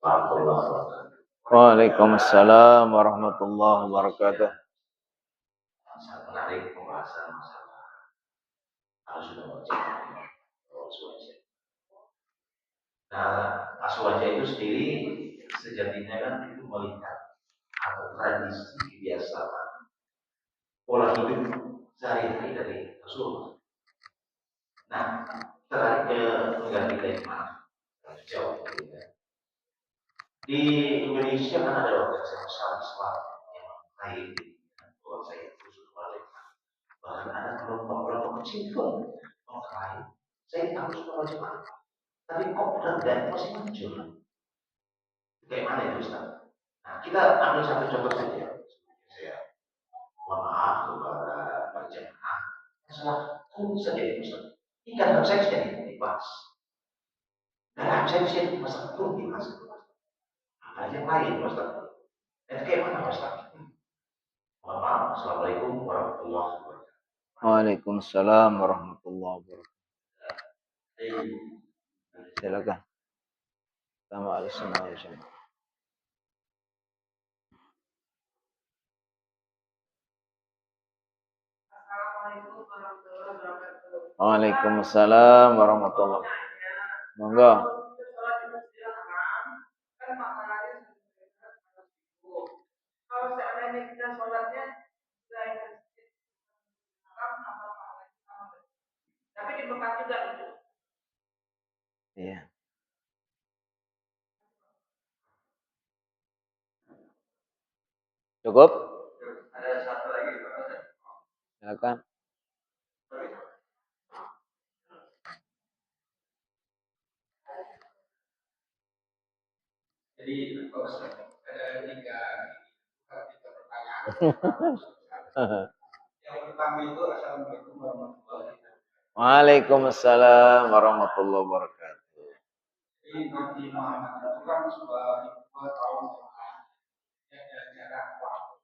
warahmatullahi wabarakatuh. Waalaikumsalam warahmatullahi wabarakatuh. Sangat menarik pembahasan masalah sudah wajib. Nah, aswaja itu sendiri sejatinya kan itu melihat atau tradisi kebiasaan pola hidup sehari-hari dari Rasul. Nah, terakhir ke negara kita yang mana? Jauh ya. Di Indonesia kan ada organisasi Islam yang lain, kalau saya khusus balik, bahkan ada kelompok-kelompok kecil pun orang lain. Saya tahu semua jemaah, tapi kok dan masih muncul. Kayak mana itu Ustaz? Nah, kita ambil satu contoh saja. Saya mohon maaf kepada berjemaah masalah kulit saja Ustaz. Ini kan saya bisa dibahas. Dan saya bisa masalah kulit dibahas. Ada yang lain Ustaz. Dan kayak mana Ustaz? Mohon maaf. Assalamualaikum warahmatullahi wabarakatuh. Waalaikumsalam warahmatullahi wabarakatuh. Silakan. Sama al-sunnah wal jamaah. Waalaikumsalam warahmatullahi wabarakatuh. Monggo. Kalau seandainya kita sholatnya tapi di Mekah juga itu. Iya. Cukup? Ada satu lagi. Silakan. Jadi kalau ada tiga pertanyaan. Yang pertama itu assalamualaikum warahmatullahi wabarakatuh. Waalaikumsalam warahmatullahi wabarakatuh. Jadi Nabi Muhammad itu kan sudah 2 tahun yang ada jarak waktu.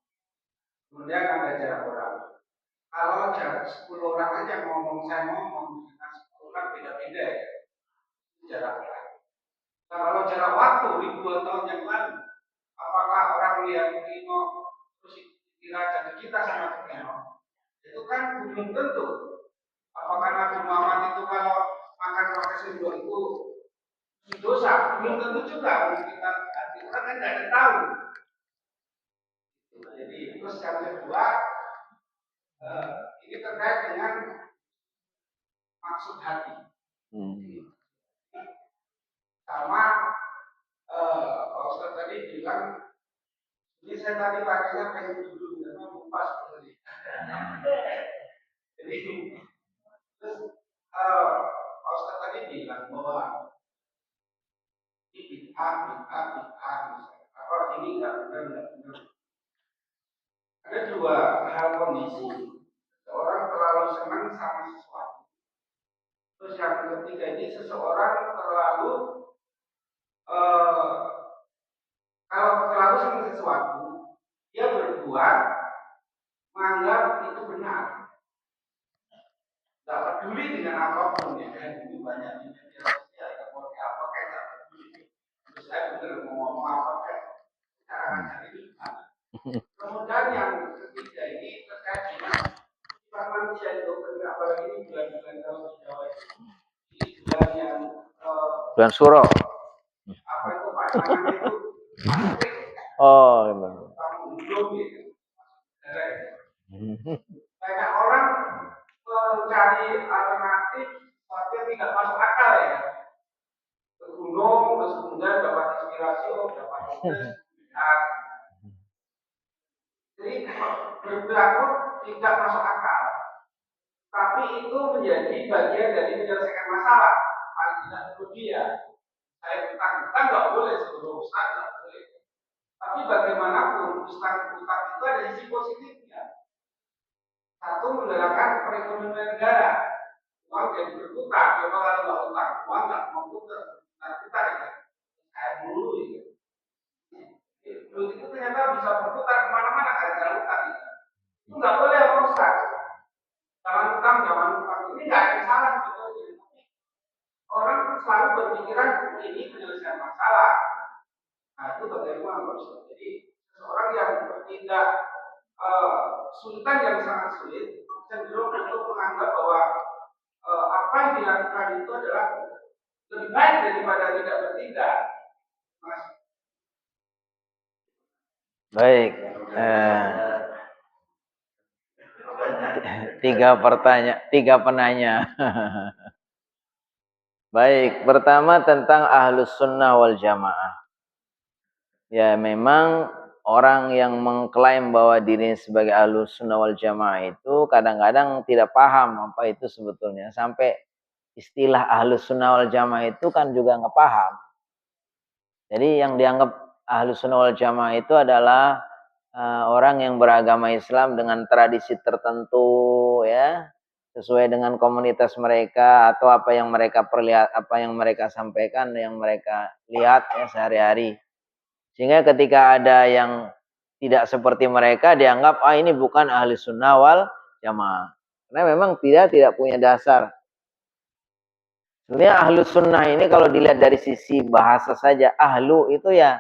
Kemudian ada jarak orang. Kalau jarak 10 orang aja ngomong saya ngomong dengan 10 orang beda-beda ya. Jarak orang. Nah, kalau jarak waktu ribuan tahun yang lalu, apakah orang lihat Kino terus kira jadi kita sama Kino? Itu kan belum tentu. Apakah Nabi Muhammad itu kalau makan pakai sendok itu dosa? Belum tentu juga. Kita kan tidak ada tahu. Jadi terus yang kedua, ini terkait dengan maksud hati. Sama Pak Ustadz tadi bilang, ini saya tadi pakainya pengen dulu, karena lupa seperti ini. Jadi terus Pak Ustadz tadi bilang bahwa ini bid'ah, apa ini nggak benar. Ada 2 hal kondisi. Seorang terlalu senang sama sesuatu. Terus yang ketiga ini seseorang terlalu kalau terlalu senang sesuatu, dia berbuat menganggap itu benar. Tidak peduli dengan apapun ya kan, ini banyak di media sosial ya, mau apa kayak tidak peduli. Terus saya benar mau ngomong apa kayak cara itu gimana. Kemudian yang ketiga ini terkait dengan sifat manusia itu, apalagi ini bulan-bulan kalau di Jawa ini bulan yang bulan Suro. Apa itu pasangan itu? Oh, gimana? Banyak orang mencari alternatif tapi tidak masuk akal ya. Ke gunung, terus kemudian dapat inspirasi, dapat jadi berlaku tidak masuk akal. Tapi itu menjadi bagian dari menyelesaikan masalah. Paling tidak itu dia. Saya utang nggak boleh sebelum ustaz nggak boleh. Tapi bagaimanapun utang itu ada sisi positifnya. Satu, menggerakkan perekonomian negara. Uang jadi berputar. Coba kalau nggak utang, uang nggak mau putar ya. Kayak dulu ya. Duit itu ternyata bisa berputar kemana-mana gara-gara utang ya. Itu nggak boleh Ustaz. Jangan utang. Ini nggak ada yang salah sebetulnya. Orang selalu berpikiran ini penyelesaian masalah. itu bagaimana Pak Ustaz? Jadi seorang yang bertindak sultan yang sangat sulit cenderung untuk menganggap bahwa apa yang dilakukan itu adalah lebih baik daripada tidak bertindak. Mas. Baik. Tiga penanya. Baik, pertama tentang ahlus sunnah wal jamaah. Ya, memang orang yang mengklaim bahwa dirinya sebagai ahlus sunnah wal jamaah itu kadang-kadang tidak paham apa itu sebetulnya. Sampai istilah ahlus sunnah wal jamaah itu kan juga nggak paham. Jadi yang dianggap ahlus sunnah wal jamaah itu adalah orang yang beragama Islam dengan tradisi tertentu, ya, sesuai dengan komunitas mereka atau apa yang mereka apa yang mereka sampaikan, yang mereka lihat ya sehari-hari. Sehingga ketika ada yang tidak seperti mereka dianggap ini bukan ahli sunnah wal jamaah. Karena memang tidak punya dasar. Sebenarnya ahlu sunnah ini kalau dilihat dari sisi bahasa saja, ahlu itu ya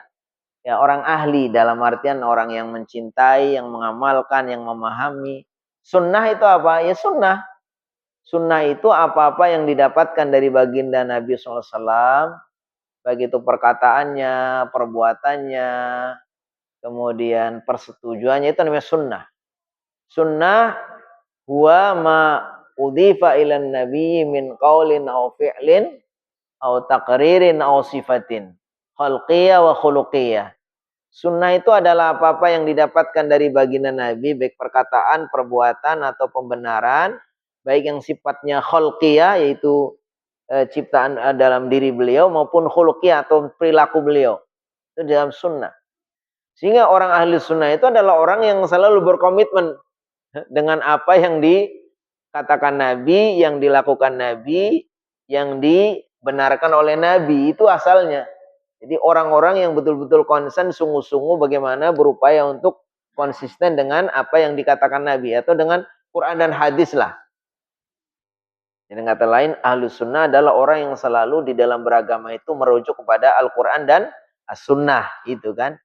orang ahli, dalam artian orang yang mencintai, yang mengamalkan, yang memahami. Sunnah itu apa? Ya sunnah. Sunnah itu apa-apa yang didapatkan dari baginda Nabi SAW, baik itu perkataannya, perbuatannya, kemudian persetujuannya, itu namanya sunnah. Sunnah huwa ma udhifa ilan nabi min qaulin aw fi'lin aw taqririn aw sifatin khalqiyah wa khuluqiyah. Sunnah itu adalah apa-apa yang didapatkan dari baginda Nabi, baik perkataan, perbuatan, atau pembenaran, baik yang sifatnya khalqiyah, yaitu ciptaan dalam diri beliau, maupun khuluqiyah atau perilaku beliau. Itu dalam sunnah. Sehingga orang ahli sunnah itu adalah orang yang selalu berkomitmen dengan apa yang dikatakan Nabi, yang dilakukan Nabi, yang dibenarkan oleh Nabi. Itu asalnya. Jadi orang-orang yang betul-betul konsen, sungguh-sungguh bagaimana berupaya untuk konsisten dengan apa yang dikatakan Nabi, atau dengan Quran dan hadis lah. Dengan kata lain, ahlus sunnah adalah orang yang selalu di dalam beragama itu merujuk kepada Al-Quran dan As-Sunnah. Itu kan.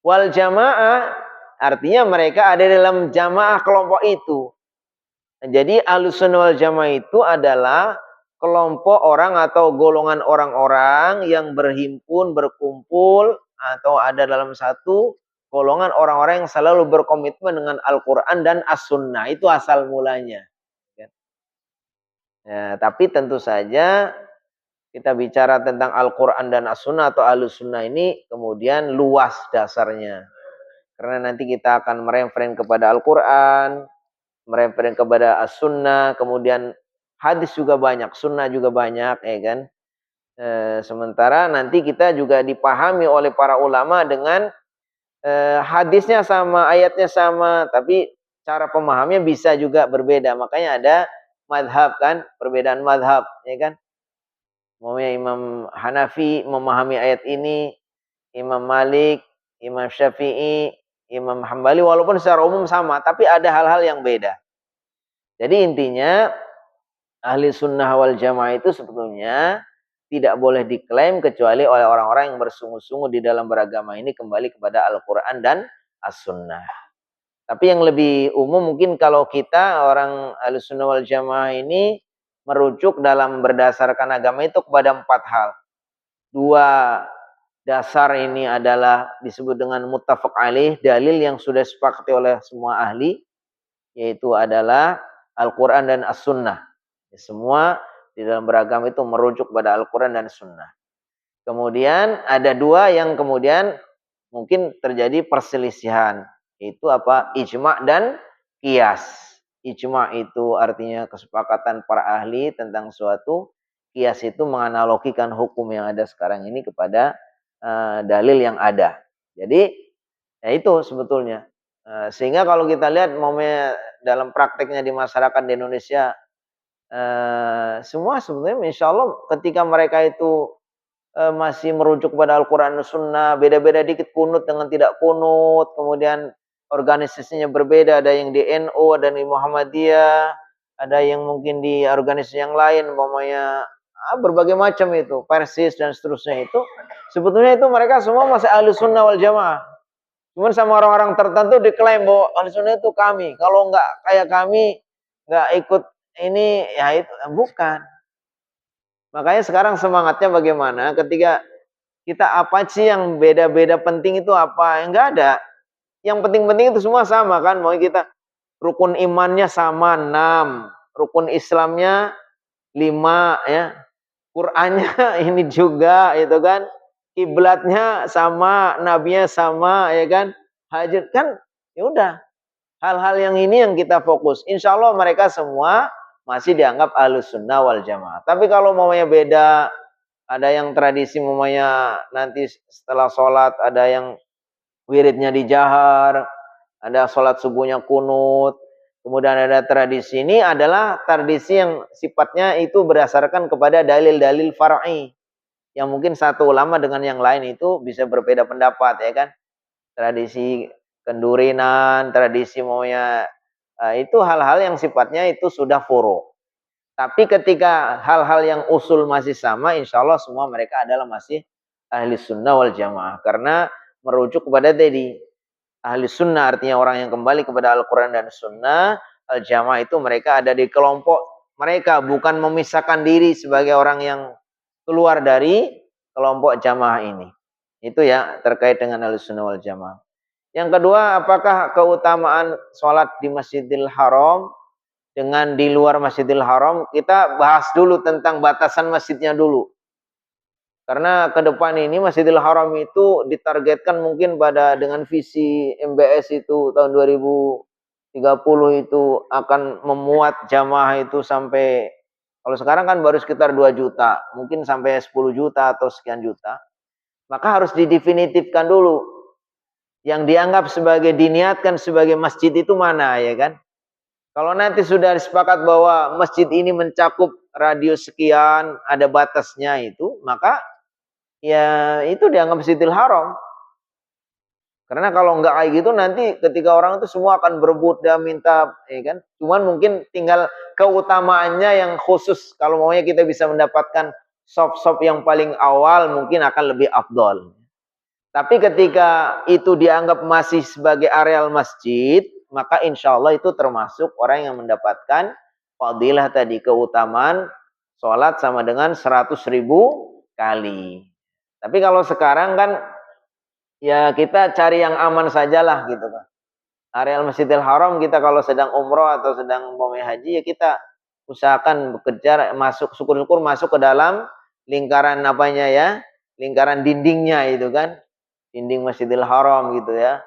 Wal jamaah artinya mereka ada dalam jamaah kelompok itu. Jadi ahlus sunnah wal jamaah itu adalah kelompok orang atau golongan orang-orang yang berhimpun, berkumpul, atau ada dalam satu golongan orang-orang yang selalu berkomitmen dengan Al-Quran dan As-Sunnah. Itu asal mulanya. Ya, tapi tentu saja kita bicara tentang Al-Quran dan As-Sunnah atau Ahlus-Sunnah ini kemudian luas dasarnya. Karena nanti kita akan mereferen kepada Al-Quran, mereferen kepada As-Sunnah, kemudian hadis juga banyak, sunnah juga banyak, ya kan. Sementara nanti kita juga dipahami oleh para ulama dengan hadisnya sama, ayatnya sama, tapi cara pemahamnya bisa juga berbeda. Makanya ada madhab kan, perbedaan madhab, ya kan. Maunya Imam Hanafi memahami ayat ini, Imam Malik, Imam Syafi'i, Imam Hambali, walaupun secara umum sama, tapi ada hal-hal yang beda. Jadi intinya ahli sunnah wal jamaah itu sebetulnya tidak boleh diklaim kecuali oleh orang-orang yang bersungguh-sungguh di dalam beragama ini kembali kepada Al-Quran dan As-Sunnah. Tapi yang lebih umum mungkin kalau kita orang ahli sunnah wal jamaah ini merujuk dalam berdasarkan agama itu kepada 4 hal. 2 dasar ini adalah disebut dengan muttafaq alaih, dalil yang sudah disepakati oleh semua ahli, yaitu adalah Al-Quran dan As-Sunnah. Semua di dalam beragama itu merujuk pada Al-Quran dan Sunnah. Kemudian ada 2 yang kemudian mungkin terjadi perselisihan, yaitu apa? Ijma' dan qiyas. Ijma' itu artinya kesepakatan para ahli tentang suatu, qiyas itu menganalogikan hukum yang ada sekarang ini kepada dalil yang ada. Jadi ya itu sebetulnya. Sehingga kalau kita lihat momennya dalam prakteknya di masyarakat di Indonesia, semua sebetulnya insya Allah ketika mereka itu masih merujuk kepada Al-Quran dan Sunnah, beda-beda dikit kunut dengan tidak kunut, kemudian organisasinya berbeda, ada yang di NU, ada yang di Muhammadiyah, ada yang mungkin di organisasi yang lain, umpamanya berbagai macam itu, Persis dan seterusnya itu, sebetulnya itu mereka semua masih ahli sunnah wal jamaah. Cuman sama orang-orang tertentu diklaim bahwa ahli sunnah itu kami. Kalau nggak kayak kami, nggak ikut ini, ya itu bukan. Makanya sekarang semangatnya bagaimana ketika kita apa sih yang beda-beda penting itu apa? Enggak ada. Yang penting-penting itu semua sama kan. Mau kita rukun imannya sama 6, rukun Islamnya 5 ya. Qur'annya ini juga itu kan. Kiblatnya sama, nabinya sama ya kan. Hajat kan ya udah. Hal-hal yang ini yang kita fokus. Insya Allah mereka semua masih dianggap ahlus sunnah wal jamaah. Tapi kalau maunya beda, ada yang tradisi maunya nanti setelah sholat, ada yang wiridnya dijahar, ada sholat subuhnya kunut. Kemudian ada tradisi ini adalah tradisi yang sifatnya itu berdasarkan kepada dalil-dalil far'i. Yang mungkin satu ulama dengan yang lain itu bisa berbeda pendapat ya kan. Tradisi kendurinan, tradisi maunya itu hal-hal yang sifatnya itu sudah furu. Tapi ketika hal-hal yang usul masih sama, insya Allah semua mereka adalah masih ahli sunnah wal jamaah. Karena merujuk kepada tadi, ahli sunnah artinya orang yang kembali kepada Al-Quran dan sunnah. Al-jamaah itu mereka ada di kelompok mereka, bukan memisahkan diri sebagai orang yang keluar dari kelompok jamaah ini. Itu ya terkait dengan ahli sunnah wal jamaah. Yang kedua, apakah keutamaan sholat di Masjidil Haram dengan di luar Masjidil Haram? Kita bahas dulu tentang batasan masjidnya dulu. Karena ke depan ini Masjidil Haram itu ditargetkan mungkin pada dengan visi MBS itu tahun 2030 itu akan memuat jamaah itu sampai, kalau sekarang kan baru sekitar 2 juta, mungkin sampai 10 juta atau sekian juta. Maka harus didefinitifkan dulu. Yang dianggap sebagai diniatkan sebagai masjid itu mana ya kan? Kalau nanti sudah sepakat bahwa masjid ini mencakup radius sekian, ada batasnya itu, maka ya itu dianggap Masjidil Haram. Karena kalau enggak kayak gitu nanti ketika orang itu semua akan berebut dan minta ya kan? Cuman mungkin tinggal keutamaannya yang khusus, kalau maunya kita bisa mendapatkan sop-sop yang paling awal mungkin akan lebih afdol. Tapi ketika itu dianggap masih sebagai areal masjid, maka insya Allah itu termasuk orang yang mendapatkan fadilah tadi, keutamaan sholat sama dengan 100.000 kali. Tapi kalau sekarang kan ya kita cari yang aman sajalah gitu kan. Areal Masjidil Haram kita kalau sedang umroh atau sedang mau haji ya kita usahakan bekerja masuk, syukur-syukur masuk ke dalam lingkaran apanya ya, lingkaran dindingnya itu kan. Dinding Masjidil Haram gitu ya.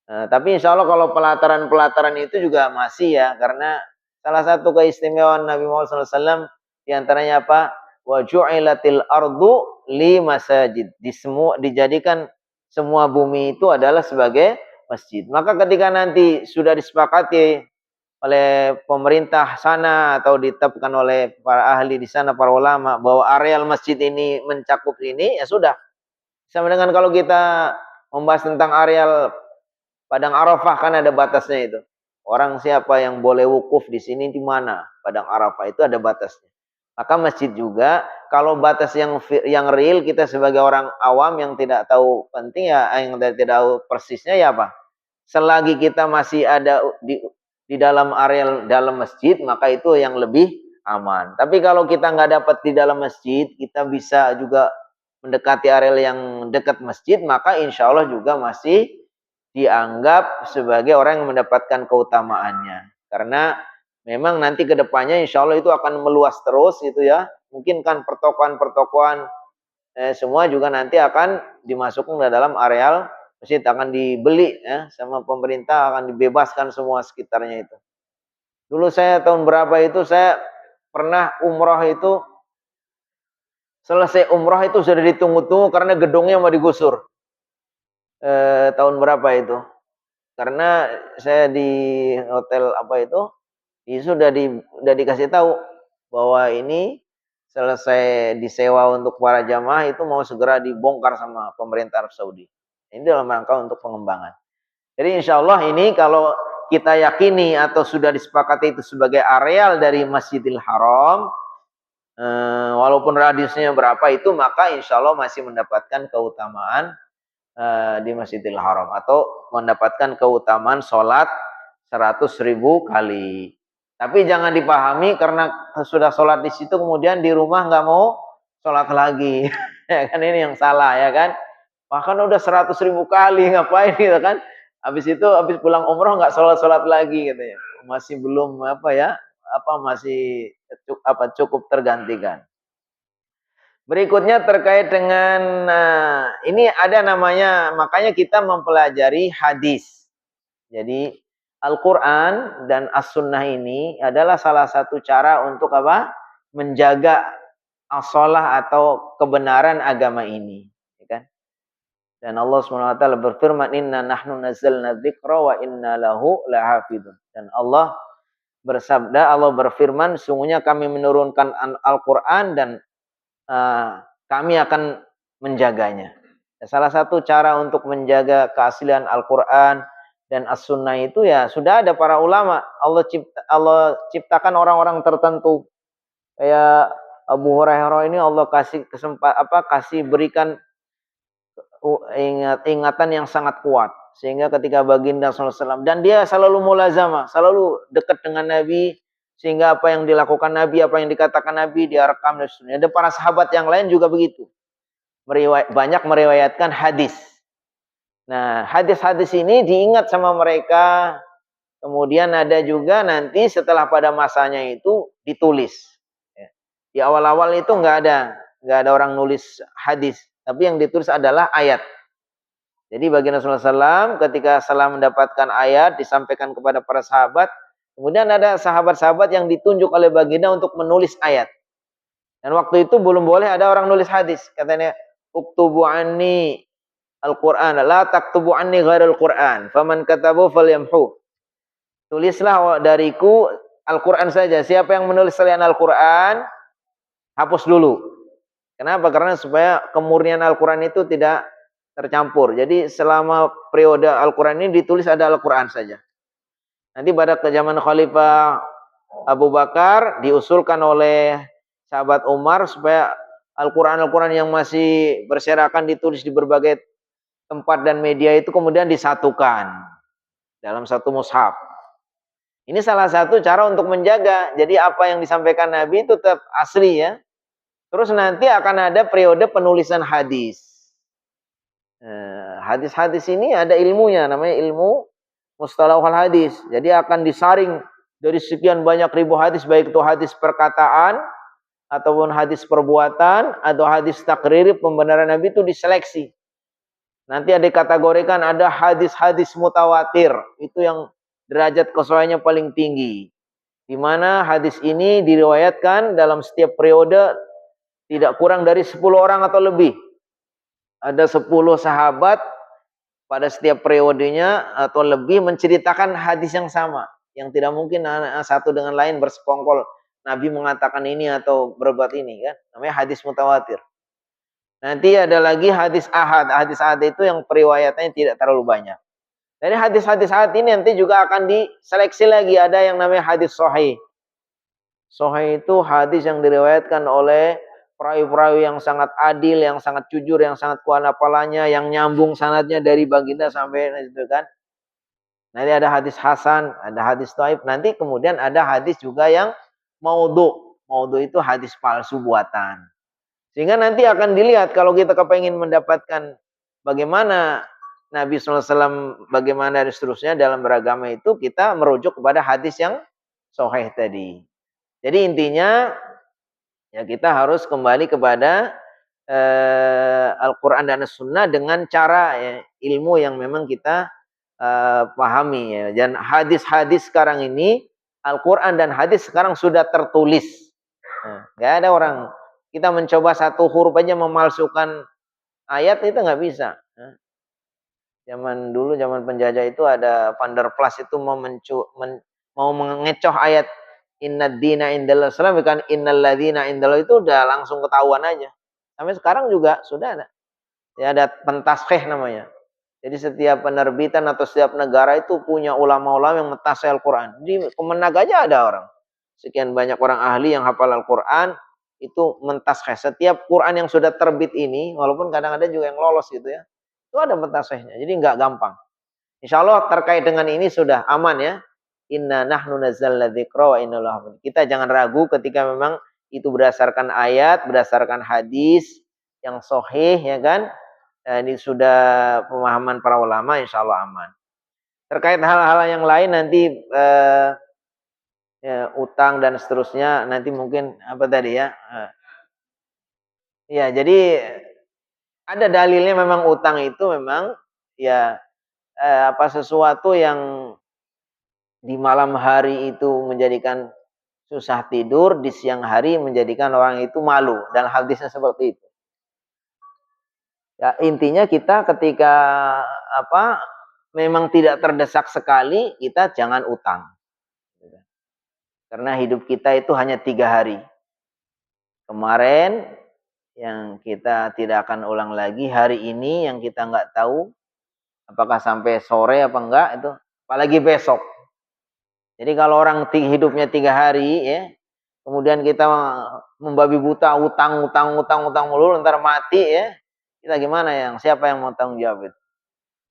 Tapi insya Allah kalau pelataran-pelataran itu juga masih ya. Karena salah satu keistimewaan Nabi Muhammad SAW diantaranya apa? Wa ju'ilatil ardu li masajid. Dijadikan semua bumi itu adalah sebagai masjid. Maka ketika nanti sudah disepakati oleh pemerintah sana atau ditetapkan oleh para ahli di sana, para ulama, bahwa areal masjid ini mencakup ini, ya sudah. Sama dengan kalau kita membahas tentang areal Padang Arafah kan ada batasnya itu. Orang siapa yang boleh wukuf di sini di mana? Padang Arafah itu ada batasnya. Maka masjid juga kalau batas yang real kita sebagai orang awam yang tidak tahu penting ya, yang tidak tahu persisnya ya apa? Selagi kita masih ada di dalam areal dalam masjid, maka itu yang lebih aman. Tapi kalau kita nggak dapat di dalam masjid, kita bisa juga mendekati areal yang dekat masjid, maka insya Allah juga masih dianggap sebagai orang yang mendapatkan keutamaannya. Karena memang nanti ke depannya insya Allah itu akan meluas terus gitu ya. Mungkin kan pertokoan-pertokoan semua juga nanti akan dimasukkan ke dalam areal masjid, akan dibeli ya sama pemerintah, akan dibebaskan semua sekitarnya itu. Dulu saya tahun berapa itu saya pernah umroh itu, selesai umroh itu sudah ditunggu-tunggu karena gedungnya mau digusur. Tahun berapa itu? Karena saya di hotel apa itu, sudah dikasih tahu bahwa ini selesai disewa untuk para jamaah itu mau segera dibongkar sama pemerintah Arab Saudi. Ini dalam rangka untuk pengembangan. Jadi insya Allah ini kalau kita yakini atau sudah disepakati itu sebagai areal dari Masjidil Haram, Walaupun radiusnya berapa itu, maka insya Allah masih mendapatkan keutamaan di Masjidil Haram, atau mendapatkan keutamaan sholat 100.000 kali. Tapi jangan dipahami karena sudah sholat di situ kemudian di rumah nggak mau sholat lagi. Ya kan, ini yang salah ya kan. Bahkan udah 100.000 kali ngapain gitu kan. Habis itu habis pulang umroh nggak sholat lagi gitu ya. Masih belum masih cukup tergantikan. Berikutnya terkait dengan ini ada namanya, makanya kita mempelajari hadis. Jadi Al-Quran dan As-Sunnah ini adalah salah satu cara untuk apa? Menjaga as-shalah atau kebenaran agama ini. Ya kan? Dan Allah SWT berfirman, Inna nahnu nazzalna dzikra wa inna lahu lahafidun. Dan Allah bersabda, Allah berfirman, sungguhnya kami menurunkan Al-Quran dan kami akan menjaganya. Salah satu cara untuk menjaga keaslian Al-Quran dan As-Sunnah itu ya sudah ada para ulama. Allah ciptakan orang-orang tertentu. Kayak Abu Hurairah ini Allah kasih berikan ingatan yang sangat kuat. Sehingga ketika baginda SAW, dan dia selalu mulazamah, selalu dekat dengan Nabi, sehingga apa yang dilakukan Nabi, apa yang dikatakan Nabi, dia rekam dan seterusnya. Ada para sahabat yang lain juga begitu. Banyak meriwayatkan hadis. Nah, hadis-hadis ini diingat sama mereka. Kemudian ada juga nanti setelah pada masanya itu ditulis. Di awal-awal itu nggak ada orang nulis hadis. Tapi yang ditulis adalah ayat. Jadi baginda SAW ketika setelah mendapatkan ayat disampaikan kepada para sahabat, kemudian ada sahabat-sahabat yang ditunjuk oleh baginda untuk menulis ayat. Dan waktu itu belum boleh ada orang nulis hadis. Katanya, uktubu anni al-Quran, la taktubu anni ghairul Quran, faman katabu falyamhu. Tulislah dariku Al-Quran saja. Siapa yang menulis selain Al-Quran, hapus dulu. Kenapa? Karena supaya kemurnian Al-Quran itu tidak tercampur. Jadi selama periode Al-Quran ini ditulis ada Al-Quran saja. Nanti pada zaman Khalifah Abu Bakar diusulkan oleh sahabat Umar supaya Al-Quran yang masih berserakan ditulis di berbagai tempat dan media itu kemudian disatukan dalam satu mushaf. Ini salah satu cara untuk menjaga. Jadi apa yang disampaikan Nabi itu tetap asli ya. Terus nanti akan ada periode penulisan hadis. Hadis-hadis ini ada ilmunya, namanya ilmu mustalahul hadis. Jadi akan disaring dari sekian banyak ribu hadis, baik itu hadis perkataan ataupun hadis perbuatan atau hadis takriri, pembenaran Nabi itu diseleksi. Nanti ada dikategorikan, ada hadis-hadis mutawatir, itu yang derajat kesohihannya paling tinggi. Di mana hadis ini diriwayatkan dalam setiap periode tidak kurang dari 10 orang atau lebih. Ada 10 sahabat pada setiap periodenya atau lebih menceritakan hadis yang sama. Yang tidak mungkin satu dengan lain bersekongkol. Nabi mengatakan ini atau berbuat ini kan. Namanya hadis mutawatir. Nanti ada lagi hadis ahad. Hadis ahad itu yang periwayatannya tidak terlalu banyak. Dari hadis-hadis ahad ini nanti juga akan diseleksi lagi. Ada yang namanya hadis sahih. Sahih itu hadis yang diriwayatkan oleh perawi-perawi yang sangat adil, yang sangat jujur, yang sangat kuat hafalannya, yang nyambung sanadnya dari baginda sampai itu kan. Nanti ada hadis hasan, ada hadis dhaif. Nanti kemudian ada hadis juga yang maudhu. Maudhu itu hadis palsu buatan. Sehingga nanti akan dilihat kalau kita kepengen mendapatkan bagaimana Nabi SAW, bagaimana dan seterusnya dalam beragama itu, kita merujuk kepada hadis yang sahih tadi. Jadi intinya ya kita harus kembali kepada Al-Quran dan As-Sunnah dengan cara ya, ilmu yang memang kita pahami ya. Dan hadis-hadis sekarang ini, Al-Quran dan hadis sekarang sudah tertulis. Nggak ada orang, kita mencoba satu huruf aja memalsukan ayat itu nggak bisa. Zaman dulu, zaman penjajah itu ada Van der Plas itu mau mengecoh ayat Innad dina indallah salam, bukan innal ladzina indallah, itu udah langsung ketahuan aja. Sampai sekarang juga sudah ada. Ya, ada pentaskhih namanya. Jadi setiap penerbitan atau setiap negara itu punya ulama-ulama yang mentaskhih Al-Quran. Di Kemenag aja ada orang. Sekian banyak orang ahli yang hafal Al-Quran. itu mentaskeh. Setiap Quran yang sudah terbit ini, walaupun kadang-kadang juga yang lolos gitu ya, itu ada mentaskehnya. Jadi nggak gampang. Insya Allah terkait dengan ini sudah aman ya. Inna nahnu nazzalna dzikra wa inna lahu. Kita jangan ragu ketika memang itu berdasarkan ayat, berdasarkan hadis yang sahih ya kan. Ini sudah pemahaman para ulama, insya Allah aman. Terkait hal-hal yang lain nanti ya, utang dan seterusnya nanti mungkin apa tadi ya? Ya, jadi ada dalilnya memang utang itu memang ya sesuatu yang di malam hari itu menjadikan susah tidur, di siang hari menjadikan orang itu malu, dan hadisnya seperti itu. Ya, intinya kita ketika memang tidak terdesak sekali, kita jangan utang. Karena hidup kita itu hanya 3 hari. Kemarin yang kita tidak akan ulang lagi, hari ini yang kita nggak tahu apakah sampai sore apa enggak itu, apalagi besok. Jadi kalau orang hidupnya 3 hari ya, kemudian kita membabi buta utang mulu, ntar mati ya, kita gimana siapa yang mau tanggung jawab itu?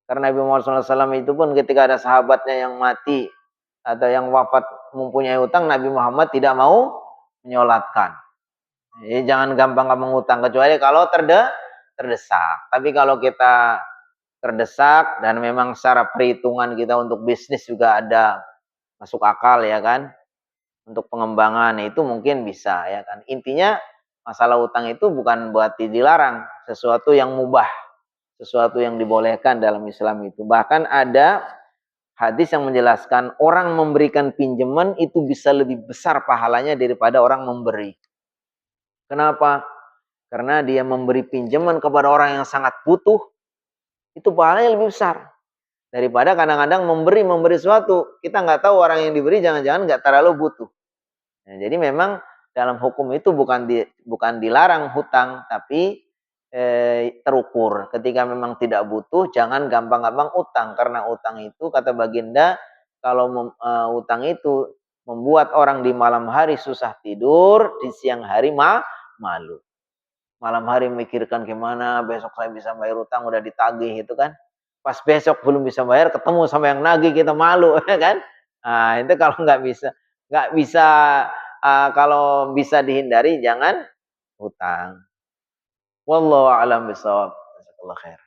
Karena Nabi Muhammad SAW itu pun ketika ada sahabatnya yang mati atau yang wafat mempunyai utang, Nabi Muhammad tidak mau menyolatkan. Jadi jangan gampang-gampang utang, kecuali kalau terdesak. Tapi kalau kita terdesak dan memang secara perhitungan kita untuk bisnis juga ada masuk akal ya kan, untuk pengembangan itu mungkin bisa ya kan. Intinya masalah utang itu bukan berarti dilarang, sesuatu yang mubah, sesuatu yang dibolehkan dalam Islam itu. Bahkan ada hadis yang menjelaskan orang memberikan pinjaman itu bisa lebih besar pahalanya daripada orang memberi. Kenapa? Karena dia memberi pinjaman kepada orang yang sangat butuh, itu pahalanya lebih besar daripada kadang-kadang memberi sesuatu, kita nggak tahu orang yang diberi jangan-jangan nggak terlalu butuh. Nah, jadi memang dalam hukum itu bukan dilarang hutang, tapi terukur. Ketika memang tidak butuh, jangan gampang-gampang utang, karena utang itu kata baginda, kalau utang itu membuat orang di malam hari susah tidur, di siang hari malu. Malam hari memikirkan gimana besok saya bisa bayar utang, udah ditagih itu kan. Pas besok belum bisa bayar, ketemu sama yang nagih, kita malu ya kan. Nah, itu kalau nggak bisa kalau bisa dihindari jangan utang. Wallahu a'lam bishawab. Jazakallahu khair.